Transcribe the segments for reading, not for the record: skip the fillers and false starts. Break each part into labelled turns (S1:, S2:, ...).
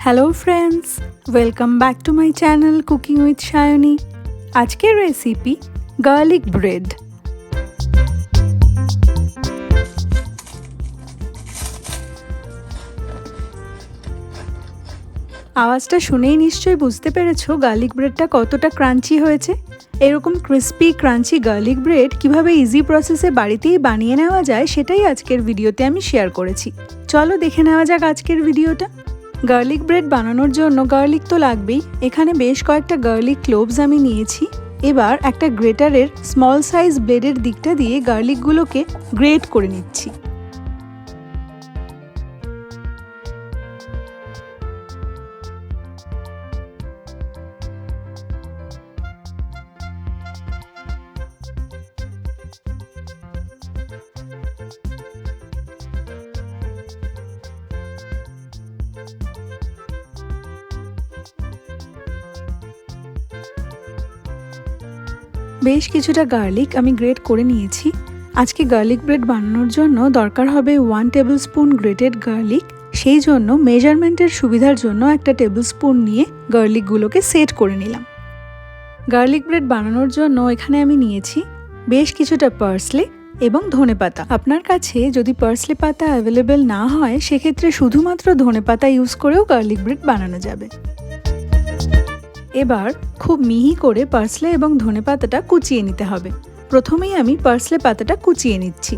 S1: Hello friends, welcome back to my channel cooking with Sayani. আজকের recipe garlic bread. আওয়াজটা শুনেই নিশ্চয়ই বুঝতে পেরেছো গার্লিক ব্রেডটা কতটা ক্রাঞ্চি হয়েছে। এরকম ক্রিস্পি ক্রাঞ্চি গার্লিক ব্রেড কিভাবে ইজি প্রসেসে বাড়িতেই বানিয়ে নেওয়া যায় সেটাই আজকের ভিডিওতে আমি শেয়ার করেছি। চলো দেখে নেওয়া যাক আজকের ভিডিওটা। গার্লিক ব্রেড বানানোর জন্য গার্লিক তো লাগবেই। এখানে বেশ কয়েকটা গার্লিক ক্লোভস আমি নিয়েছি। এবার একটা গ্রেটারের স্মল সাইজ ব্লেডের দিকটা দিয়ে গার্লিকগুলোকে গ্রেট করে নিচ্ছি। বেশ কিছুটা গার্লিক আমি গ্রেট করে নিয়েছি। আজকে গার্লিক ব্রেড বানানোর জন্য দরকার হবে 1 টেবিল স্পুন গ্রেটেড গার্লিক। সেই জন্য মেজারমেন্টের সুবিধার জন্য একটা টেবিল স্পুন নিয়ে গার্লিকগুলোকে সেট করে নিলাম। গার্লিক ব্রেড বানানোর জন্য এখানে আমি নিয়েছি বেশ কিছুটা পার্সলে এবং ধনেপাতা। আপনার কাছে যদি পার্সলে পাতা অ্যাভেলেবেল না হয় সেক্ষেত্রে শুধুমাত্র ধনেপাতা ইউজ করেও গার্লিক ব্রেড বানানো যাবে। এবার খুব মিহি করে পার্সলে এবং ধনেপাতাটা কুচিয়ে নিতে হবে। প্রথমেই আমি পার্সলে পাতাটা কুচিয়ে নিচ্ছি।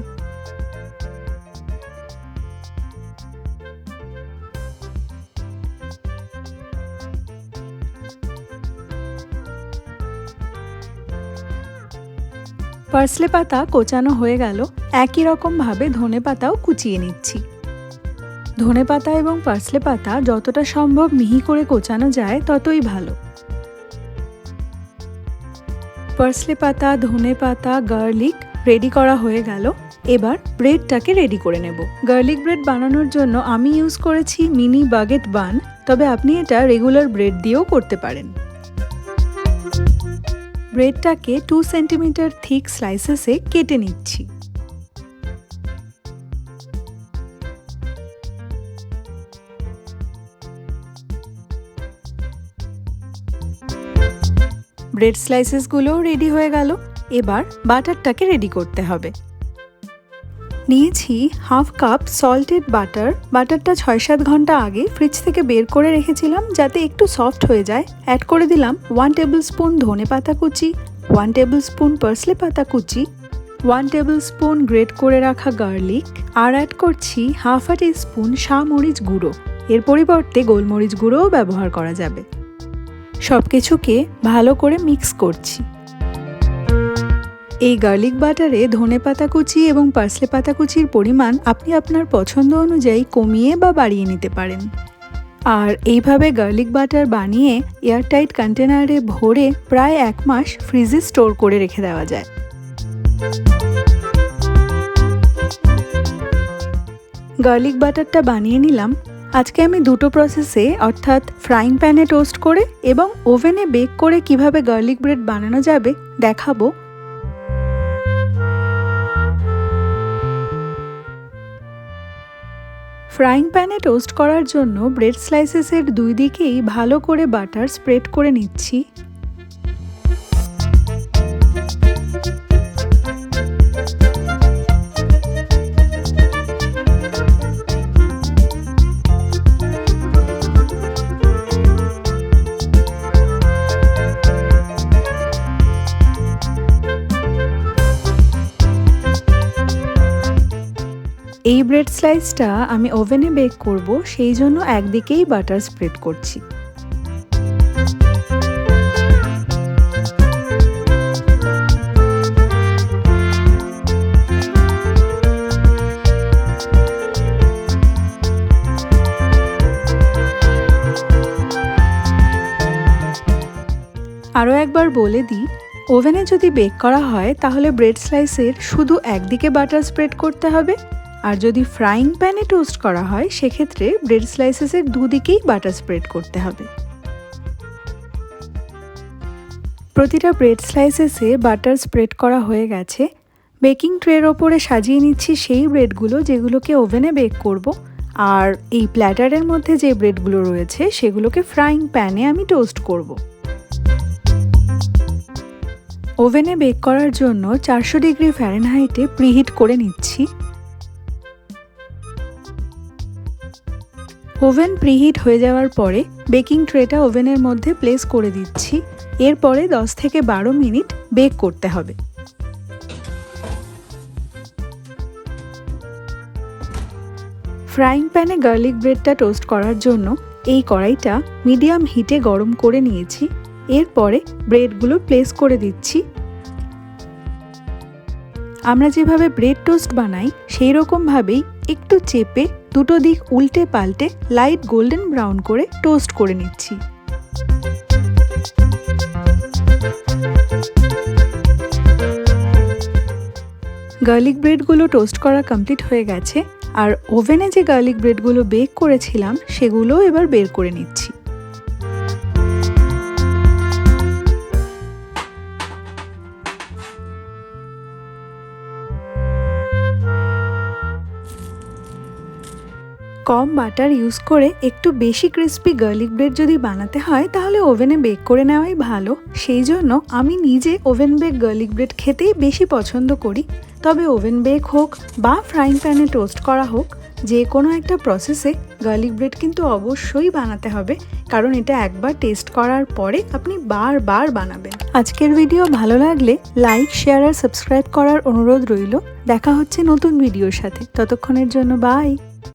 S1: পার্সলে পাতা কোচানো হয়ে গেল। একই রকম ভাবে ধনেপাতাও কুচিয়ে নিচ্ছি। ধনেপাতা এবং পার্সলে পাতা যতটা সম্ভব মিহি করে কোচানো যায় ততই ভালো। পার্সলে পাতা, ধনে পাতা, গার্লিক রেডি করা হয়ে গেল। এবার ব্রেডটাকে রেডি করে নেব। গার্লিক ব্রেড বানানোর জন্য আমি ইউজ করেছি মিনি বাগেট বান, তবে আপনি এটা রেগুলার ব্রেড দিয়েও করতে পারেন। ব্রেডটাকে 2 সেন্টিমিটার থিক স্লাইসেসে কেটে নিচ্ছি। ব্রেড স্লাইসেসগুলো রেডি হয়ে গেল। এবার বাটারটাকে রেডি করতে হবে। নিয়েছি হাফ কাপ সল্টেড বাটার। বাটারটা 6-7 ঘন্টা আগে ফ্রিজ থেকে বের করে রেখেছিলাম যাতে একটু সফট হয়ে যায়। অ্যাড করে দিলাম 1 টেবিল স্পুন ধনে পাতা কুচি, 1 টেবিল স্পুন পার্সলে পাতা কুচি, 1 টেবিল স্পুন গ্রেট করে রাখা গার্লিক, আর অ্যাড করছি হাফ আ টিস্পুন শামরিচ গুঁড়ো। এর পরিবর্তে গোলমরিচ গুঁড়োও ব্যবহার করা যাবে। সবকিছুকে ভালো করে মিক্স করছি। এই গার্লিক বাটারে ধনে পাতা কুচি এবং পার্সলে পাতা কুচির পরিমাণ আপনি আপনার পছন্দ অনুযায়ী কমিয়ে বা বাড়িয়ে নিতে পারেন। আর এইভাবে গার্লিক বাটার বানিয়ে এয়ারটাইট কন্টেনারে ভরে প্রায় 1 মাস ফ্রিজে স্টোর করে রেখে দেওয়া যায়। গার্লিক বাটারটা বানিয়ে নিলাম। আজকে আমি দুটো প্রসেসে অর্থাৎ ফ্রাইং প্যানে টোস্ট করে এবং ওভেনে বেক করে কিভাবে গার্লিক ব্রেড বানানো যাবে দেখাবো। ফ্রাইং প্যানে টোস্ট করার জন্য ব্রেড স্লাইসেসের দুই দিকেই ভালো করে বাটার স্প্রেড করে নিচ্ছি। এই ব্রেড স্লাইসটা আমি ওভেনে বেক করব, সেই জন্য একদিকেই বাটার স্প্রেড করছি। আরও একবার বলে দিই, ওভেনে যদি বেক করা হয় তাহলে ব্রেড স্লাইসের শুধু একদিকে বাটার স্প্রেড করতে হবে, আর যদি ফ্রাইং প্যানে টোস্ট করা হয় সেক্ষেত্রে ব্রেড স্লাইসেসের দুদিকেই বাটার স্প্রেড করতে হবে। প্রতিটা ব্রেড স্লাইসেসে বাটার স্প্রেড করা হয়ে গেছে। বেকিং ট্রের ওপরে সাজিয়ে নিচ্ছি সেই ব্রেডগুলো যেগুলোকে ওভেনে বেক করব। আর এই প্ল্যাটারের মধ্যে যে ব্রেডগুলো রয়েছে সেগুলোকে ফ্রাইং প্যানে আমি টোস্ট করব। ওভেনে বেক করার জন্য 400 ডিগ্রি ফ্যারেনহাইটে প্রিহিট করে নিচ্ছি। ওভেন প্রিহিট হয়ে যাওয়ার পরে বেকিং ট্রেটা ওভেনের মধ্যে প্লেস করে দিচ্ছি। এরপরে 10 থেকে 12 মিনিট বেক করতে হবে। ফ্রাইং প্যানে গার্লিক ব্রেডটা টোস্ট করার জন্য এই কড়াইটা মিডিয়াম হিটে গরম করে নিয়েছি। এরপরে ব্রেডগুলো প্লেস করে দিচ্ছি। আমরা যেভাবে ব্রেড টোস্ট বানাই সেই রকমভাবেই একটু চেপে দুটো দিক উল্টে পাল্টে লাইট গোল্ডেন ব্রাউন করে টোস্ট করে নিচ্ছি। গার্লিক ব্রেডগুলো টোস্ট করা কমপ্লিট হয়ে গেছে, আর ওভেনে যে গার্লিক ব্রেডগুলো বেক করেছিলাম সেগুলো এবার বের করে নিচ্ছি। কম বাটার ইউজ করে একটু বেশি ক্রিস্পি গার্লিক ব্রেড যদি বানাতে হয় তাহলে ওভেনে বেক করে নেওয়াই ভালো। সেই জন্য আমি নিজে ওভেন বেক গার্লিক ব্রেড খেতেই বেশি পছন্দ করি। তবে ওভেন বেক হোক বা ফ্রাইং প্যানে টোস্ট করা হোক, যে কোনো একটা প্রসেসে গার্লিক ব্রেড কিন্তু অবশ্যই বানাতে হবে, কারণ এটা একবার টেস্ট করার পরে আপনি বারবার বানাবেন। আজকের ভিডিও ভালো লাগলে লাইক, শেয়ার আর সাবস্ক্রাইব করার অনুরোধ রইল। দেখা হচ্ছে নতুন ভিডিওর সাথে। ততক্ষণের জন্য বাই।